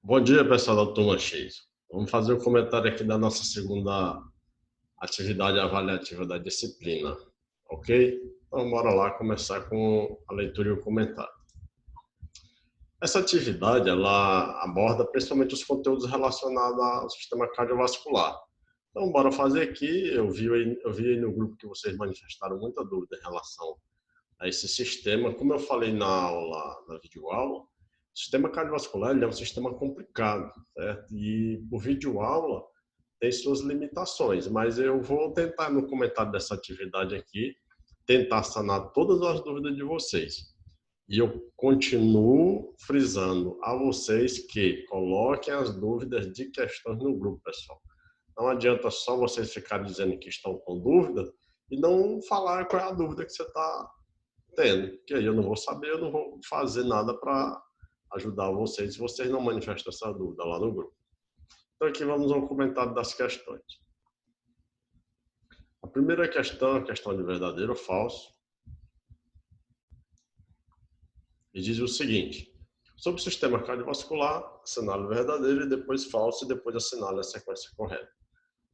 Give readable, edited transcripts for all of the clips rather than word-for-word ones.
Bom dia, pessoal da Turma X. Vamos fazer o comentário aqui da nossa segunda atividade avaliativa da disciplina, ok? Então, bora lá começar com a leitura e o comentário. Essa atividade, ela aborda principalmente os conteúdos relacionados ao sistema cardiovascular. Então, bora fazer aqui. Eu vi aí no grupo que vocês manifestaram muita dúvida em relação a esse sistema. Como eu falei na aula, na videoaula, o sistema cardiovascular ele é um sistema complicado, certo? E o videoaula tem suas limitações, mas eu vou tentar, no comentário dessa atividade aqui, tentar sanar todas as dúvidas de vocês. E eu continuo frisando a vocês que coloquem as dúvidas de questões no grupo, pessoal. Não adianta só vocês ficarem dizendo que estão com dúvida e não falar qual é a dúvida que você está tendo, que aí eu não vou saber, eu não vou fazer nada para ajudar vocês se vocês não manifestam essa dúvida lá no grupo. Então aqui vamos ao comentário das questões. A primeira questão é a questão de verdadeiro ou falso. E diz o seguinte: sobre o sistema cardiovascular, assinale verdadeiro e depois falso e depois assinale a sequência correta.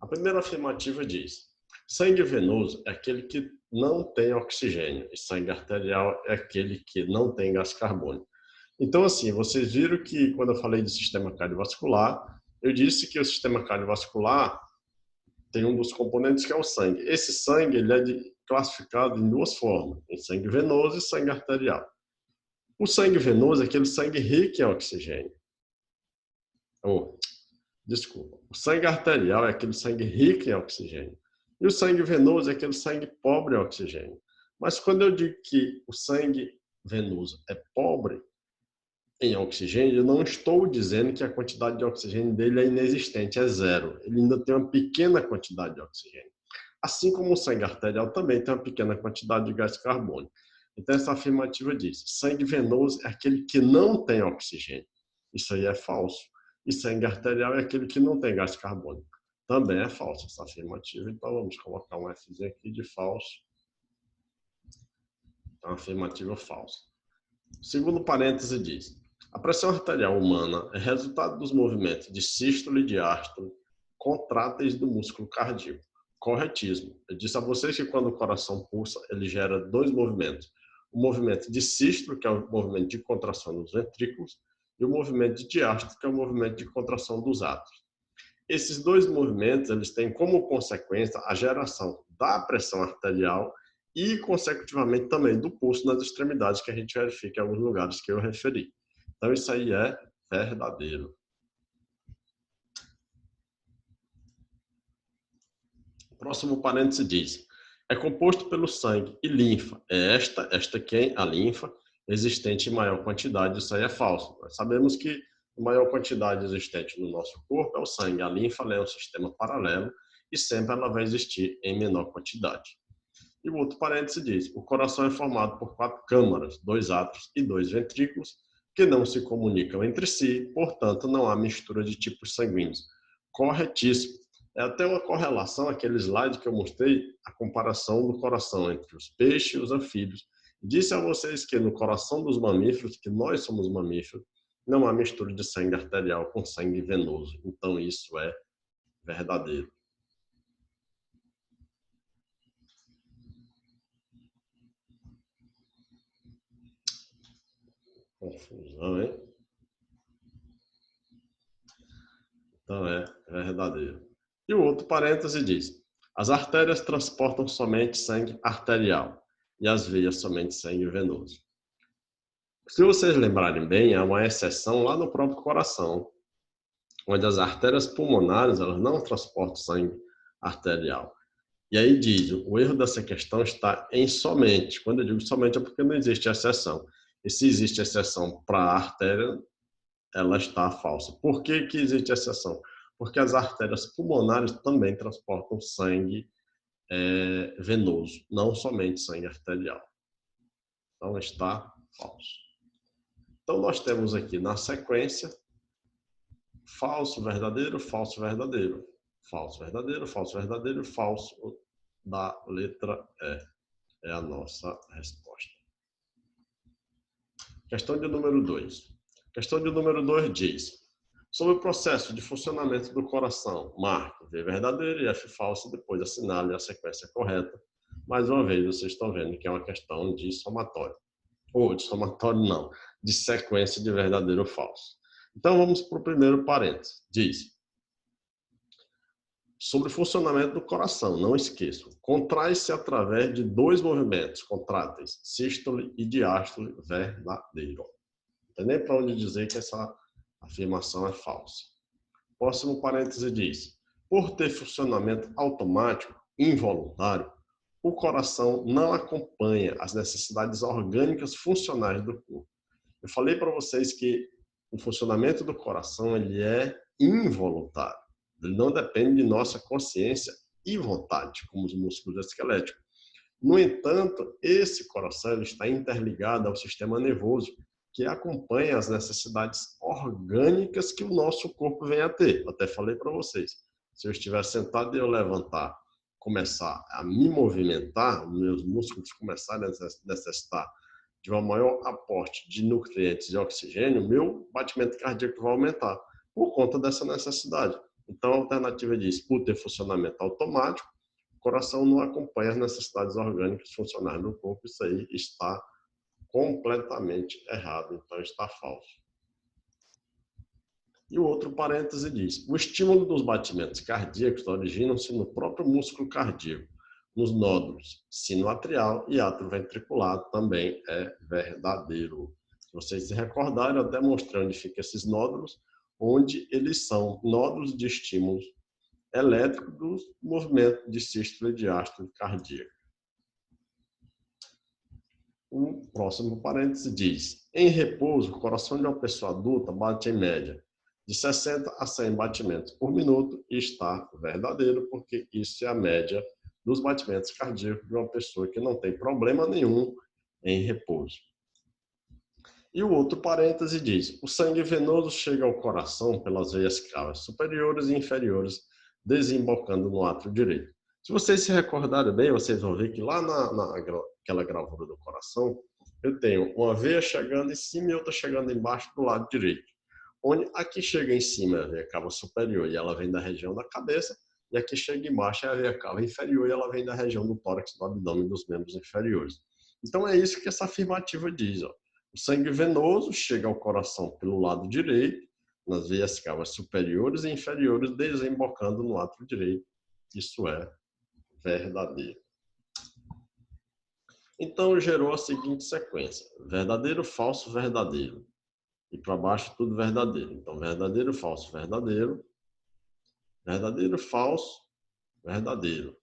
A primeira afirmativa diz: sangue venoso é aquele que não tem oxigênio e sangue arterial é aquele que não tem gás carbônico. Então, assim, vocês viram que quando eu falei de sistema cardiovascular, eu disse que o sistema cardiovascular tem um dos componentes que é o sangue. Esse sangue ele é classificado em duas formas, em sangue venoso e sangue arterial. O sangue venoso é aquele sangue rico em oxigênio. Desculpa. O sangue arterial é aquele sangue rico em oxigênio. E o sangue venoso é aquele sangue pobre em oxigênio. Mas quando eu digo que o sangue venoso é pobre em oxigênio, eu não estou dizendo que a quantidade de oxigênio dele é inexistente, é zero. Ele ainda tem uma pequena quantidade de oxigênio. Assim como o sangue arterial também tem uma pequena quantidade de gás carbônico. Então, essa afirmativa diz: sangue venoso é aquele que não tem oxigênio. Isso aí é falso. E sangue arterial é aquele que não tem gás carbônico. Também é falso essa afirmativa. Então, vamos colocar um Fzinho aqui de falso. Então, afirmativa falsa. O segundo parêntese diz: a pressão arterial humana é resultado dos movimentos de sístole e diástole contráteis do músculo cardíaco. Corretíssimo. Eu disse a vocês que quando o coração pulsa, ele gera dois movimentos. O movimento de sístole, que é o movimento de contração dos ventrículos, e o movimento de diástole, que é o movimento de contração dos átrios. Esses dois movimentos, eles têm como consequência a geração da pressão arterial e, consecutivamente, também do pulso nas extremidades, que a gente verifica em alguns lugares que eu referi. Então, isso aí é verdadeiro. O próximo parêntese diz: é composto pelo sangue e linfa. É esta quem? A linfa, existente em maior quantidade. Isso aí é falso. Nós sabemos que a maior quantidade existente no nosso corpo é o sangue. A linfa é um sistema paralelo e sempre ela vai existir em menor quantidade. E o outro parêntese diz: o coração é formado por 4 câmaras, 2 átrios e 2 ventrículos, que não se comunicam entre si, portanto, não há mistura de tipos sanguíneos. Corretíssimo. É até uma correlação, aquele slide que eu mostrei, a comparação do coração entre os peixes e os anfíbios. Disse a vocês que no coração dos mamíferos, que nós somos mamíferos, não há mistura de sangue arterial com sangue venoso. Então, isso é verdadeiro. Confusão, hein? Então é verdadeiro. E o outro parêntese diz: as artérias transportam somente sangue arterial e as veias somente sangue venoso. Se vocês lembrarem bem, há uma exceção lá no próprio coração, onde as artérias pulmonares elas não transportam sangue arterial. E aí diz, o erro dessa questão está em somente. Quando eu digo somente é porque não existe exceção. E se existe exceção para a artéria, ela está falsa. Por que que existe exceção? Porque as artérias pulmonares também transportam sangue venoso, não somente sangue arterial. Então está falso. Então nós temos aqui na sequência falso, verdadeiro, falso, verdadeiro. Falso, verdadeiro, falso, verdadeiro, falso da letra E. É a nossa resposta. Questão de número 2. Questão de número 2 diz: Sobre o processo de funcionamento do coração, marque V verdadeiro e F falso, depois assinale a sequência correta. Mais uma vez, vocês estão vendo que é uma questão de somatório. Ou de somatório não, de sequência de verdadeiro ou falso. Então vamos para o primeiro parênteses. Diz: sobre o funcionamento do coração, não esqueçam, contrai-se através de dois movimentos contráteis, sístole e diástole, verdadeiro. Não tem nem para onde dizer que essa afirmação é falsa. Próximo parêntese diz: por ter funcionamento automático, involuntário, o coração não acompanha as necessidades orgânicas funcionais do corpo. Eu falei para vocês que o funcionamento do coração ele é involuntário. Ele não depende de nossa consciência e vontade, como os músculos esqueléticos. No entanto, esse coração ele está interligado ao sistema nervoso, que acompanha as necessidades orgânicas que o nosso corpo vem a ter. Eu até falei para vocês, se eu estiver sentado e eu levantar, começar a me movimentar, meus músculos começarem a necessitar de um maior aporte de nutrientes e oxigênio, meu batimento cardíaco vai aumentar por conta dessa necessidade. Então, a alternativa diz, por ter funcionamento automático, o coração não acompanha as necessidades orgânicas funcionais do corpo. Isso aí está completamente errado, então está falso. E o outro parêntese diz: o estímulo dos batimentos cardíacos originam-se no próprio músculo cardíaco, nos nódulos sinoatrial e atrioventricular. Também é verdadeiro. Se vocês se recordarem, eu até mostrei onde ficam esses nódulos, onde eles são nódulos de estímulos elétricos do movimento de sístole e diástole cardíaco. O próximo parêntese diz: em repouso, o coração de uma pessoa adulta bate em média de 60 a 100 batimentos por minuto, e está verdadeiro, porque isso é a média dos batimentos cardíacos de uma pessoa que não tem problema nenhum em repouso. E o outro parêntese diz: o sangue venoso chega ao coração pelas veias cavas superiores e inferiores, desembocando no átrio direito. Se vocês se recordarem bem, vocês vão ver que lá naquela gravura do coração, eu tenho uma veia chegando em cima e outra chegando embaixo do lado direito. Onde aqui chega em cima é a veia cava superior e ela vem da região da cabeça, e aqui chega embaixo é a veia cava inferior e ela vem da região do tórax, do abdômen, dos membros inferiores. Então é isso que essa afirmativa diz. Ó. O sangue venoso chega ao coração pelo lado direito, nas veias cavas superiores e inferiores, desembocando no átrio direito. Isso é verdadeiro. Então gerou a seguinte sequência: verdadeiro, falso, verdadeiro. E para baixo tudo verdadeiro. Então, verdadeiro, falso, verdadeiro. Verdadeiro, falso, verdadeiro.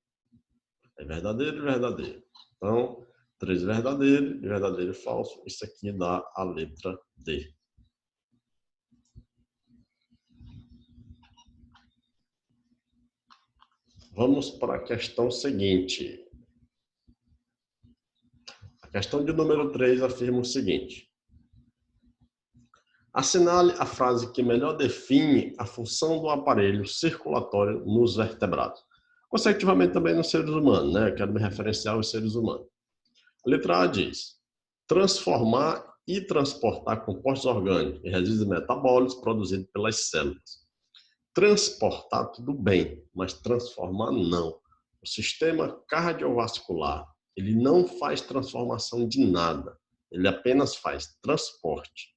É verdadeiro e verdadeiro. Então, 3 verdadeiro e verdadeiro e falso. Isso aqui dá a letra D. Vamos para a questão seguinte. A questão de número 3 afirma o seguinte: assinale a frase que melhor define a função do aparelho circulatório nos vertebrados. Consecutivamente também nos seres humanos, né? Eu quero me referenciar aos seres humanos. A letra A diz: transformar e transportar compostos orgânicos e resíduos metabólicos produzidos pelas células. Transportar tudo bem, mas transformar não. O sistema cardiovascular, ele não faz transformação de nada, ele apenas faz transporte.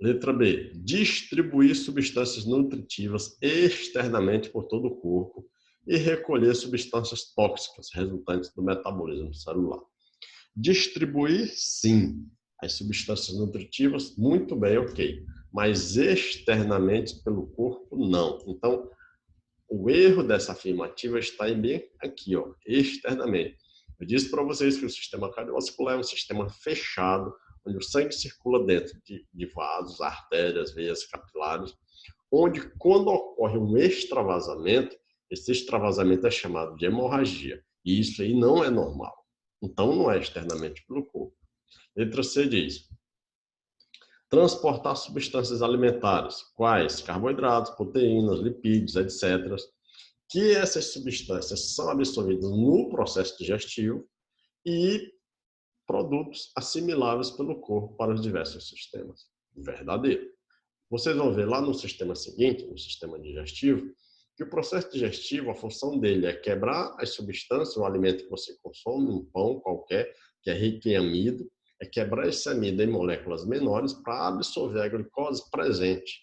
Letra B, distribuir substâncias nutritivas externamente por todo o corpo e recolher substâncias tóxicas resultantes do metabolismo celular. Distribuir, sim. As substâncias nutritivas, muito bem, ok. Mas externamente pelo corpo, não. Então, o erro dessa afirmativa está bem aqui, ó, externamente. Eu disse para vocês que o sistema cardiovascular é um sistema fechado, onde o sangue circula dentro de vasos, artérias, veias capilares, onde quando ocorre um extravasamento, esse extravasamento é chamado de hemorragia. E isso aí não é normal. Então, não é externamente pelo corpo. Letra C diz: transportar substâncias alimentares, quais carboidratos, proteínas, lipídios, etc., que essas substâncias são absorvidas no processo digestivo e produtos assimiláveis pelo corpo para os diversos sistemas. Verdadeiro. Vocês vão ver lá no sistema seguinte, no sistema digestivo, que o processo digestivo, a função dele é quebrar as substâncias, o alimento que você consome, um pão qualquer, que é rico em amido, é quebrar esse amido em moléculas menores para absorver a glicose presente,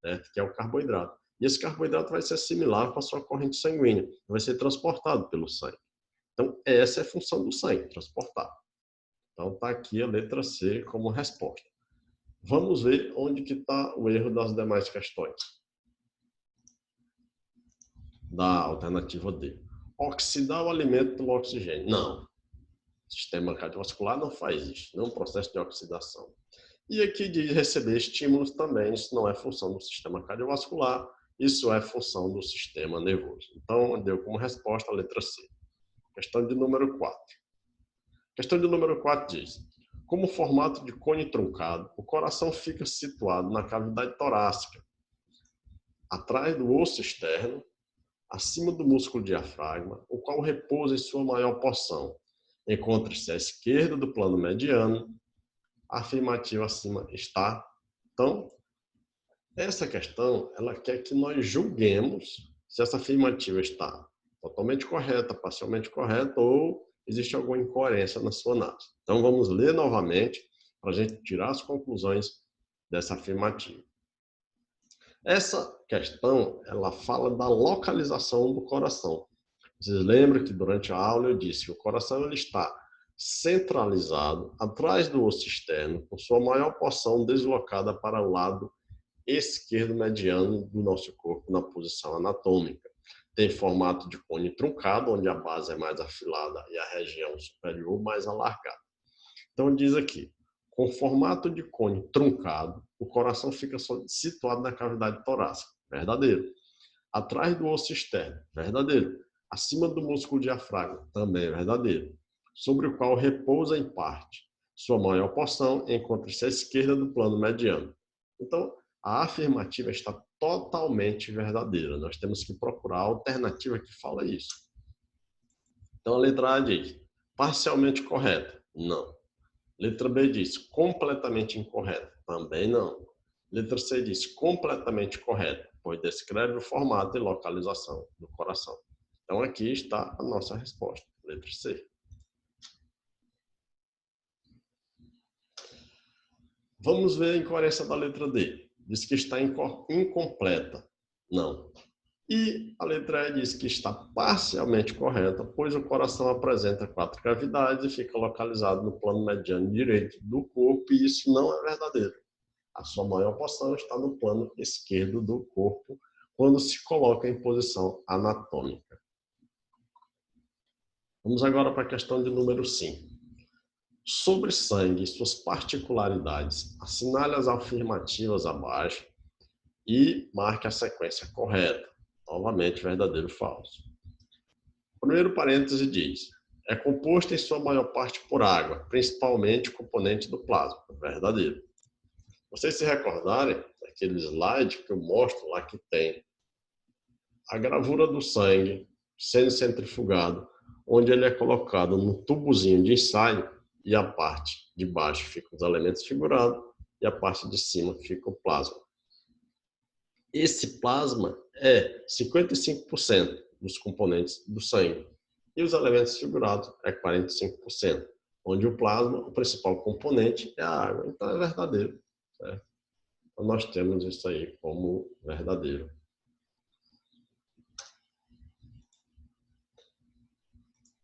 né, que é o carboidrato. E esse carboidrato vai ser similar para a sua corrente sanguínea, vai ser transportado pelo sangue. Então, essa é a função do sangue, transportar. Então, está aqui a letra C como resposta. Vamos ver onde que está o erro das demais questões. Da alternativa D. Oxidar o alimento pelo oxigênio. Não. O sistema cardiovascular não faz isso. Não é um processo de oxidação. E aqui diz receber estímulos também. Isso não é função do sistema cardiovascular. Isso é função do sistema nervoso. Então, deu como resposta a letra C. Questão de número 4. Questão de número 4 diz: como formato de cone truncado, o coração fica situado na cavidade torácica, atrás do osso externo, acima do músculo diafragma, o qual repousa em sua maior porção. Encontra-se à esquerda do plano mediano. A afirmativa acima está. Então, essa questão, ela quer que nós julguemos se essa afirmativa está totalmente correta, parcialmente correta ou existe alguma incoerência na sua análise. Então, vamos ler novamente para a gente tirar as conclusões dessa afirmativa. Essa questão, ela fala da localização do coração. Vocês lembram que durante a aula eu disse que o coração ele está centralizado atrás do osso externo, com sua maior porção deslocada para o lado esquerdo mediano do nosso corpo na posição anatômica. Tem formato de cone truncado, onde a base é mais afilada e a região superior mais alargada. Então diz aqui, com formato de cone truncado, o coração fica situado na cavidade torácica. Verdadeiro. Atrás do osso externo. Verdadeiro. Acima do músculo diafragma. Também verdadeiro. Sobre o qual repousa em parte. Sua maior porção encontra-se à esquerda do plano mediano. Então, a afirmativa está totalmente verdadeira. Nós temos que procurar a alternativa que fala isso. Então, a letra A diz, parcialmente correta. Não. Letra B diz, completamente incorreta. Também não. Letra C diz, completamente correta, pois descreve o formato e localização do coração. Então, aqui está a nossa resposta. Letra C. Vamos ver a incoerência da letra D. Diz que está incompleta. Não. E a letra E diz que está parcialmente correta, pois o coração apresenta 4 cavidades e fica localizado no plano mediano direito do corpo, e isso não é verdadeiro. A sua maior porção está no plano esquerdo do corpo, quando se coloca em posição anatômica. Vamos agora para a questão de número 5. Sobre sangue e suas particularidades, assinale as afirmativas abaixo e marque a sequência correta. Novamente, verdadeiro ou falso. O primeiro parêntese diz, é composto em sua maior parte por água, principalmente o componente do plasma. Verdadeiro. Vocês se recordarem daquele slide que eu mostro lá que tem a gravura do sangue sendo centrifugado, onde ele é colocado no tubozinho de ensaio e a parte de baixo fica os elementos figurados e a parte de cima fica o plasma. Esse plasma é 55% dos componentes do sangue e os elementos figurados é 45%, onde o plasma, o principal componente, é a água. Então é verdadeiro. Certo? Então nós temos isso aí como verdadeiro.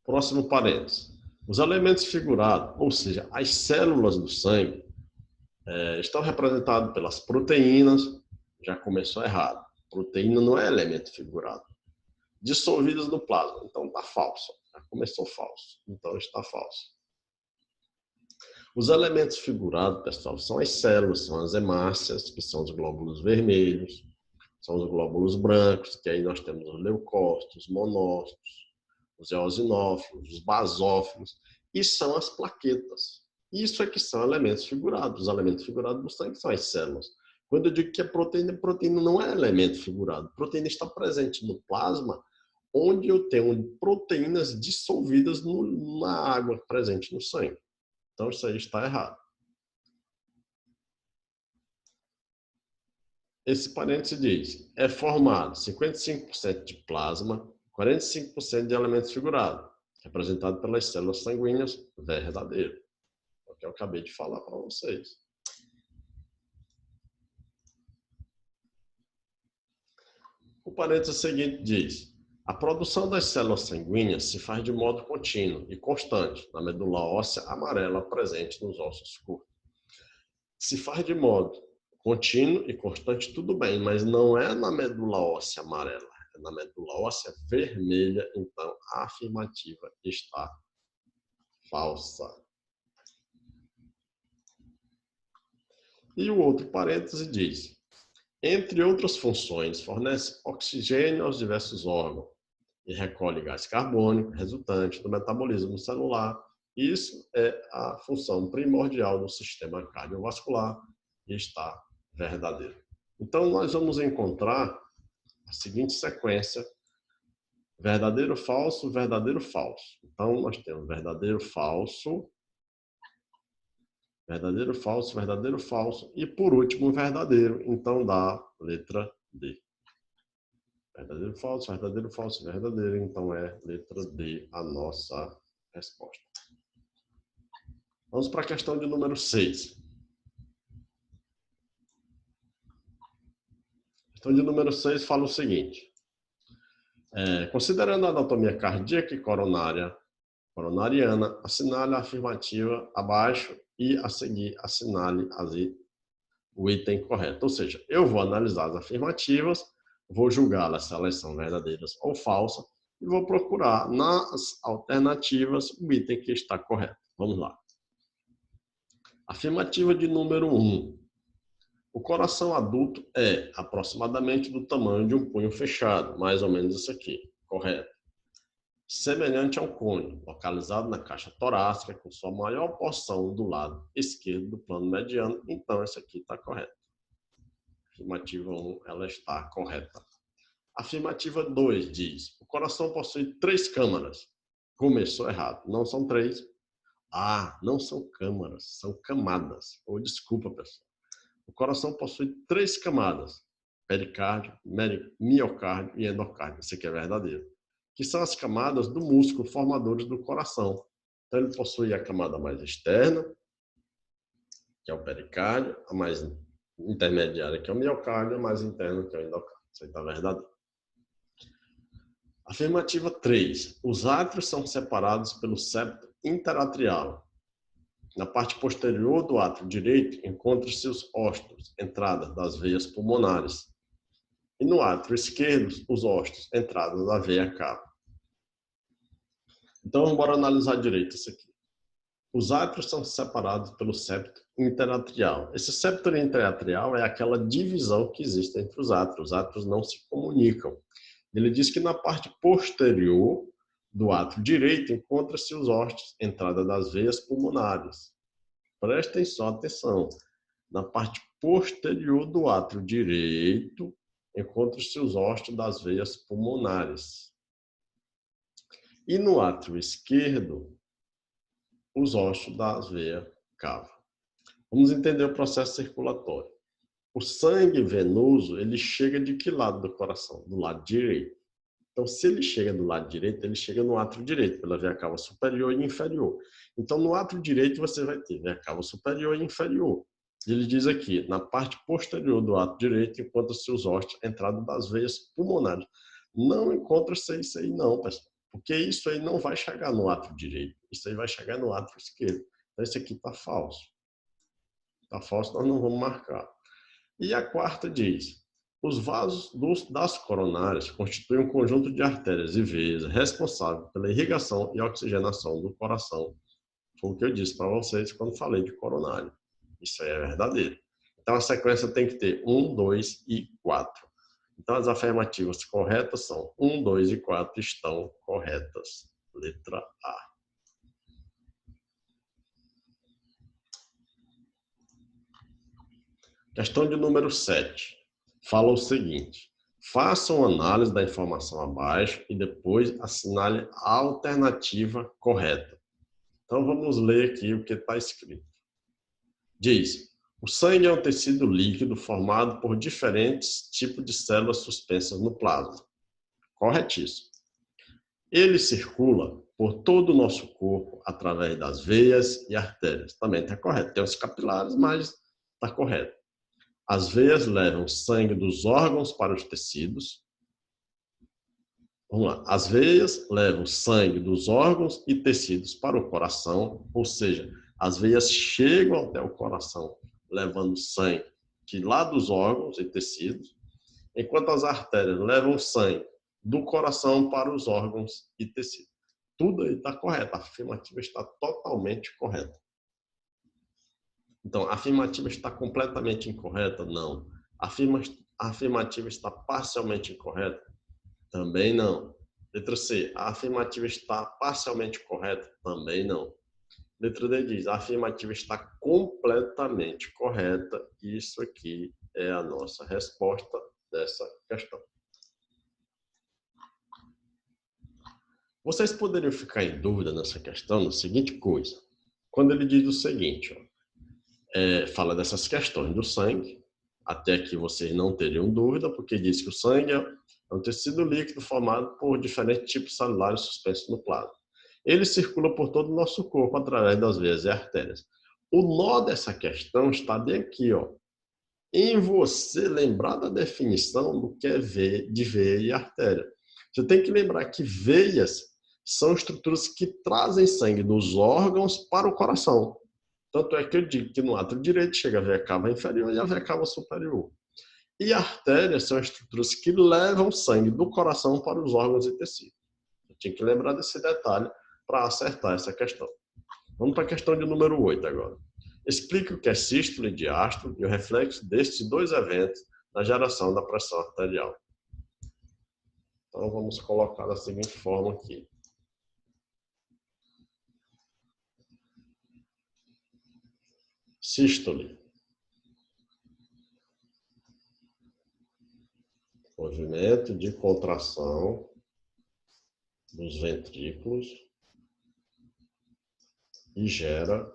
Próximo parênteses. Os elementos figurados, ou seja, as células do sangue, estão representados pelas proteínas. Já começou errado. Proteína não é elemento figurado. Dissolvidas no plasma. Então está falso. Já começou falso. Então está falso. Os elementos figurados, pessoal, são as células, são as hemácias, que são os glóbulos vermelhos, são os glóbulos brancos, que aí nós temos os leucócitos, os monócitos, os eosinófilos, os basófilos, e são as plaquetas. Isso é que são elementos figurados. Os elementos figurados do sangue são as células. Quando eu digo que é proteína, proteína não é elemento figurado. Proteína está presente no plasma, onde eu tenho proteínas dissolvidas na água presente no sangue. Então, isso aí está errado. esse parêntese diz, é formado 55% de plasma, 45% de elementos figurados, representado pelas células sanguíneas, verdadeiro. É o que eu acabei de falar para vocês. O parêntese seguinte diz, a produção das células sanguíneas se faz de modo contínuo e constante na medula óssea amarela presente nos ossos curtos. Se faz de modo contínuo e constante, tudo bem, mas não é na medula óssea amarela, é na medula óssea vermelha, então a afirmativa está falsa. E o outro parêntese diz, entre outras funções, fornece oxigênio aos diversos órgãos e recolhe gás carbônico resultante do metabolismo celular. Isso é a função primordial do sistema cardiovascular e está verdadeiro. Então, nós vamos encontrar a seguinte sequência, verdadeiro, falso, verdadeiro, falso. Então, nós temos verdadeiro, falso, verdadeiro, falso, verdadeiro, falso e, por último, verdadeiro. Então, dá letra D. Verdadeiro, falso, verdadeiro, falso, verdadeiro. Então, é letra D a nossa resposta. Vamos para a questão de número 6. A questão de número 6 fala o seguinte. Considerando a anatomia cardíaca e coronariana, assinale a afirmativa abaixo e a seguir assinale o item correto. Ou seja, eu vou analisar as afirmativas, vou julgá-las se elas são verdadeiras ou falsas e vou procurar nas alternativas o item que está correto. Vamos lá. Afirmativa de número 1. O coração adulto é aproximadamente do tamanho de um punho fechado, mais ou menos isso aqui, correto. Semelhante ao cone, localizado na caixa torácica, com sua maior porção do lado esquerdo do plano mediano, então essa aqui está correta. Afirmativa 1, ela está correta. Afirmativa 2 diz, o coração possui 3 câmaras. Começou errado, não são 3. Não são câmaras, são camadas. Desculpa, pessoal. O coração possui 3 camadas, pericárdio, miocárdio e endocárdio. Isso aqui é verdadeiro. Que são as camadas do músculo formadores do coração. Então, ele possui a camada mais externa, que é o pericárdio, a mais intermediária, que é o miocárdio, a mais interna, que é o endocárdio. Isso aí está verdadeiro. Afirmativa 3. Os átrios são separados pelo septo interatrial. Na parte posterior do átrio direito, encontram-se os óstios, entrada das veias pulmonares. E no átrio esquerdo, os óstios, entrada da veia cava. Então, bora analisar direito isso aqui. Os átrios são separados pelo septo interatrial. Esse septo interatrial é aquela divisão que existe entre os átrios. Os átrios não se comunicam. Ele diz que na parte posterior do átrio direito encontra-se os óstios, entrada das veias pulmonares. Prestem só atenção. Na parte posterior do átrio direito encontram-se os óstios das veias pulmonares. E no átrio esquerdo, os óstios das veias cava. Vamos entender o processo circulatório. O sangue venoso, ele chega de que lado do coração? Do lado direito. Então, se ele chega do lado direito, ele chega no átrio direito, pela veia cava superior e inferior. Então, no átrio direito, você vai ter veia cava superior e inferior. Ele diz aqui, na parte posterior do átrio direito, encontra-se os óstios, entrada das veias pulmonares. Não encontra-se isso aí não, pessoal, porque isso aí não vai chegar no átrio direito, isso aí vai chegar no átrio esquerdo. Então, isso aqui está falso. Está falso, nós não vamos marcar. E a quarta diz, os vasos das coronárias constituem um conjunto de artérias e veias responsável pela irrigação e oxigenação do coração. Foi o que eu disse para vocês quando falei de coronário. Isso aí é verdadeiro. Então, a sequência tem que ter 1, 2 e 4. Então, as afirmativas corretas são 1, 2 e 4 estão corretas. Letra A. Questão de número 7. Fala o seguinte. Façam análise da informação abaixo e depois assinale a alternativa correta. Então, vamos ler aqui o que está escrito. Diz, O sangue é um tecido líquido formado por diferentes tipos de células suspensas no plasma. Corretíssimo. Ele circula por todo o nosso corpo através das veias e artérias. Também está correto. Tem os capilares, mas está correto. As veias levam sangue dos órgãos para os tecidos. Vamos lá. As veias levam sangue dos órgãos e tecidos para o coração, ou seja, as veias chegam até o coração, levando sangue que lá dos órgãos e tecidos, enquanto as artérias levam sangue do coração para os órgãos e tecidos. Tudo aí está correto, a afirmativa está totalmente correta. Então, a afirmativa está completamente incorreta? Não. A afirmativa está parcialmente incorreta? Também não. Letra C, a afirmativa está parcialmente correta? Também não. Letra D diz, a afirmativa está completamente correta. Isso aqui é a nossa resposta dessa questão. Vocês poderiam ficar em dúvida nessa questão na seguinte coisa. Quando ele diz o seguinte, fala dessas questões do sangue, até que vocês não teriam dúvida, porque diz que o sangue é um tecido líquido formado por diferentes tipos celulares suspensos no plasma. Ele circula por todo o nosso corpo através das veias e artérias. O nó dessa questão está bem aqui, ó. Em você lembrar da definição do que é de veia e artéria. Você tem que lembrar que veias são estruturas que trazem sangue dos órgãos para o coração. Tanto é que eu digo que no átrio direito chega a veia cava inferior e a veia cava superior. E artérias são estruturas que levam sangue do coração para os órgãos e tecidos. Eu tinha que lembrar desse detalhe para acertar essa questão. Vamos para a questão de número 8 agora. Explique o que é sístole e diástole e o reflexo destes dois eventos na geração da pressão arterial. Então, vamos colocar da seguinte forma aqui. Sístole. Movimento de contração dos ventrículos e gera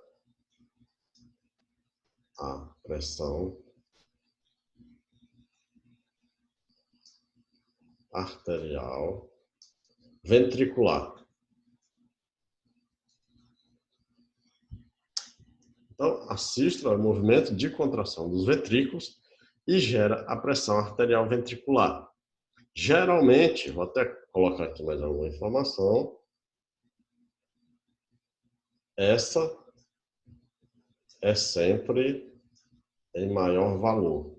a pressão arterial ventricular. Então, a sístole é o movimento de contração dos ventrículos e gera a pressão arterial ventricular. Geralmente, vou até colocar aqui mais alguma informação, essa é sempre em maior valor.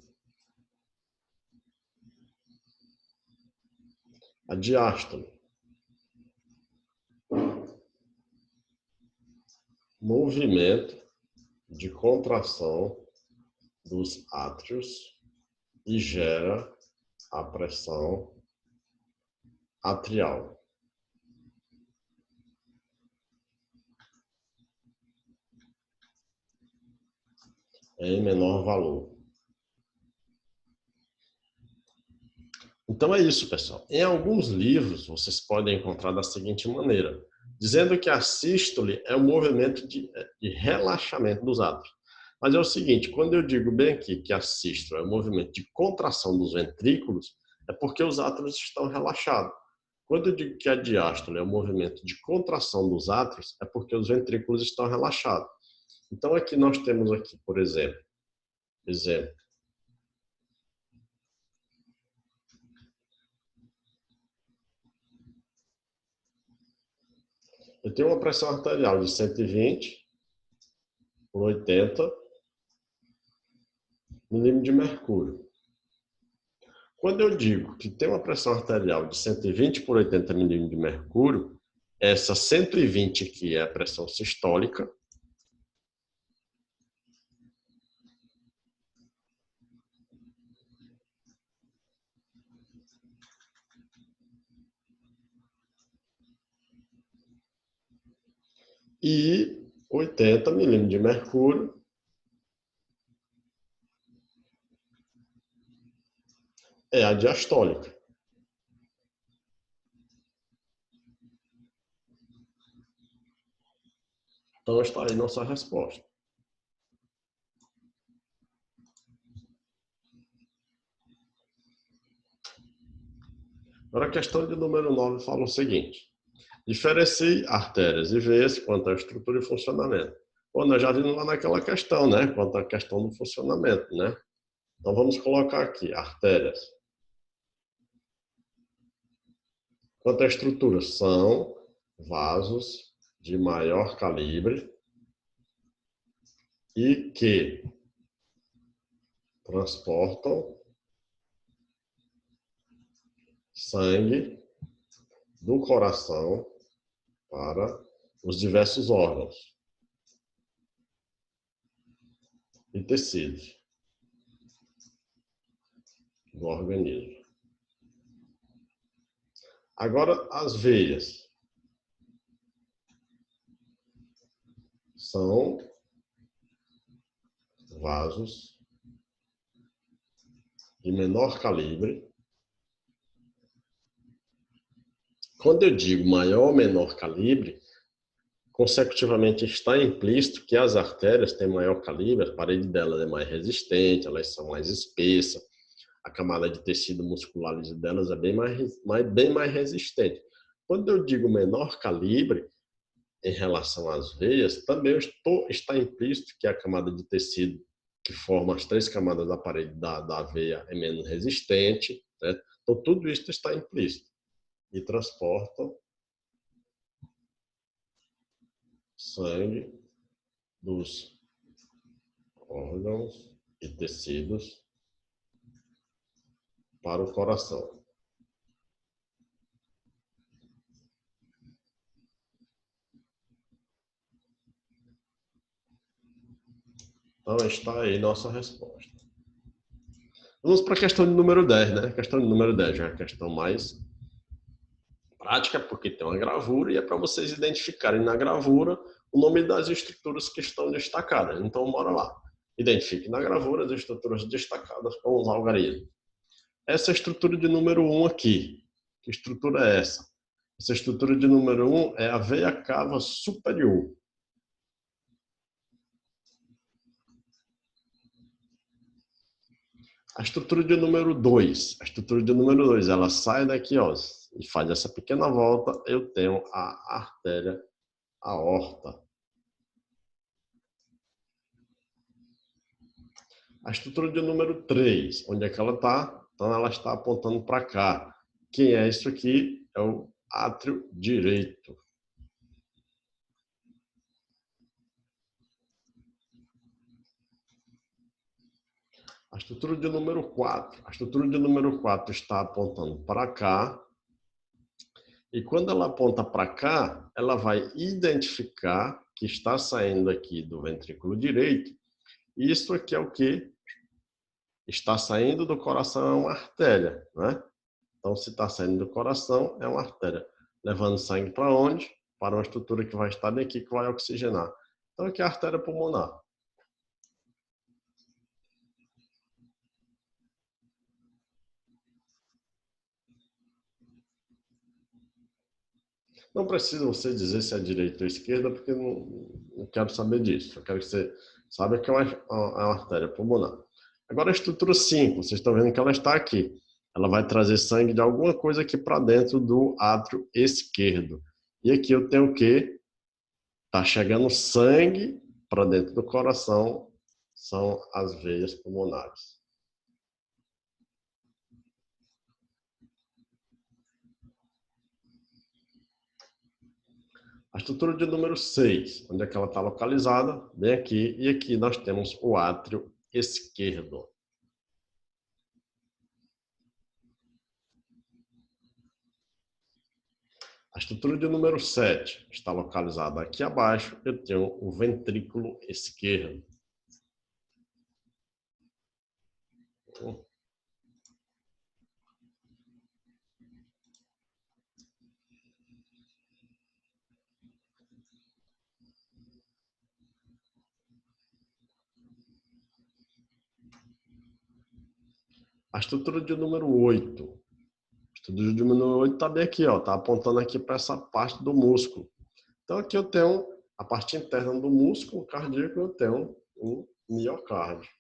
A diástole. Movimento de contração dos átrios e gera a pressão atrial. Em menor valor. Então é isso, pessoal. Em alguns livros, vocês podem encontrar da seguinte maneira, dizendo que a sístole é um movimento de relaxamento dos átrios. Mas é o seguinte, quando eu digo bem aqui que a sístole é um movimento de contração dos ventrículos, é porque os átrios estão relaxados. Quando eu digo que a diástole é um movimento de contração dos átrios, é porque os ventrículos estão relaxados. Então aqui nós temos aqui, por exemplo, eu tenho uma pressão arterial de 120 por 80 milímetros de mercúrio. Quando eu digo que tem uma pressão arterial de 120 por 80 milímetros de mercúrio, essa 120 aqui é a pressão sistólica. E 80 milímetros de mercúrio é a diastólica. Então está aí nossa resposta. Agora a questão de número 9 fala o seguinte: diferencie artérias e veias quanto à estrutura e funcionamento. Bom, nós já vimos lá naquela questão, né? Quanto à questão do funcionamento, né? Então vamos colocar aqui artérias. Quanto à estrutura, são vasos de maior calibre e que transportam sangue do coração para os diversos órgãos e tecidos do organismo. Agora, as veias são vasos de menor calibre. Quando eu digo maior ou menor calibre, consecutivamente está implícito que as artérias têm maior calibre, a parede delas é mais resistente, elas são mais espessas, a camada de tecido muscular delas é bem mais resistente. Quando eu digo menor calibre, em relação às veias, também está implícito que a camada de tecido que forma as 3 camadas da parede da veia é menos resistente, né? Então tudo isso está implícito e transportam sangue dos órgãos e tecidos para o coração. Então está aí nossa resposta. Vamos para a questão de número 10, né? A questão de número 10 já é a questão mais prática, porque tem uma gravura e é para vocês identificarem na gravura o nome das estruturas que estão destacadas. Então, bora lá. Identifique na gravura as estruturas destacadas com os algarismos. Essa é a estrutura de número 1 aqui. Que estrutura é essa? Essa estrutura de número 1 é a veia cava superior. A estrutura de número 2. A estrutura de número 2, ela sai daqui, ó, e faz essa pequena volta, eu tenho a artéria aorta. A estrutura de número 3, onde é que ela está? Então, ela está apontando para cá. Quem é isso aqui? É o átrio direito. A estrutura de número 4. A estrutura de número 4 está apontando para cá. E quando ela aponta para cá, ela vai identificar que está saindo aqui do ventrículo direito. Isso aqui é o que está saindo do coração, é uma artéria, né? Então, se está saindo do coração, é uma artéria. Levando sangue para onde? Para uma estrutura que vai estar aqui, que vai oxigenar. Então, aqui é a artéria pulmonar. Não precisa você dizer se é direita ou esquerda, porque não quero saber disso. Eu quero que você saiba que é uma artéria pulmonar. Agora, a estrutura 5, vocês estão vendo que ela está aqui. Ela vai trazer sangue de alguma coisa aqui para dentro do átrio esquerdo. E aqui eu tenho o quê? Está chegando sangue para dentro do coração, são as veias pulmonares. A estrutura de número 6, onde é que ela está localizada? Bem aqui, e aqui nós temos o átrio esquerdo. A estrutura de número 7 está localizada aqui abaixo, eu tenho o ventrículo esquerdo. A estrutura de número 8. A estrutura de número 8 está bem aqui, ó, está apontando aqui para essa parte do músculo. Então aqui eu tenho a parte interna do músculo cardíaco, eu tenho o miocárdio.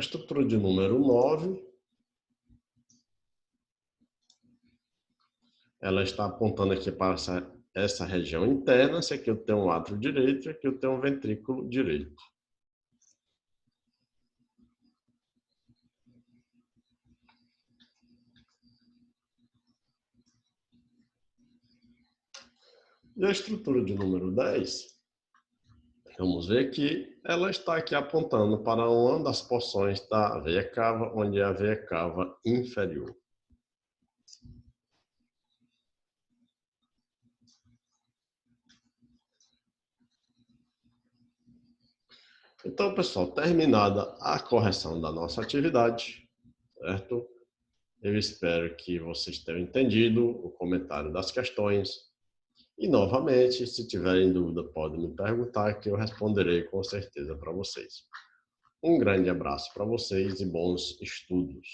A estrutura de número 9, ela está apontando aqui para essa região interna. Se aqui eu tenho um átrio direito e aqui eu tenho um ventrículo direito. E a estrutura de número 10, vamos ver que ela está aqui apontando para uma das porções da veia cava, onde é a veia cava inferior. Então, pessoal, terminada a correção da nossa atividade, certo? Eu espero que vocês tenham entendido o comentário das questões. E, novamente, se tiverem dúvida, podem me perguntar que eu responderei com certeza para vocês. Um grande abraço para vocês e bons estudos.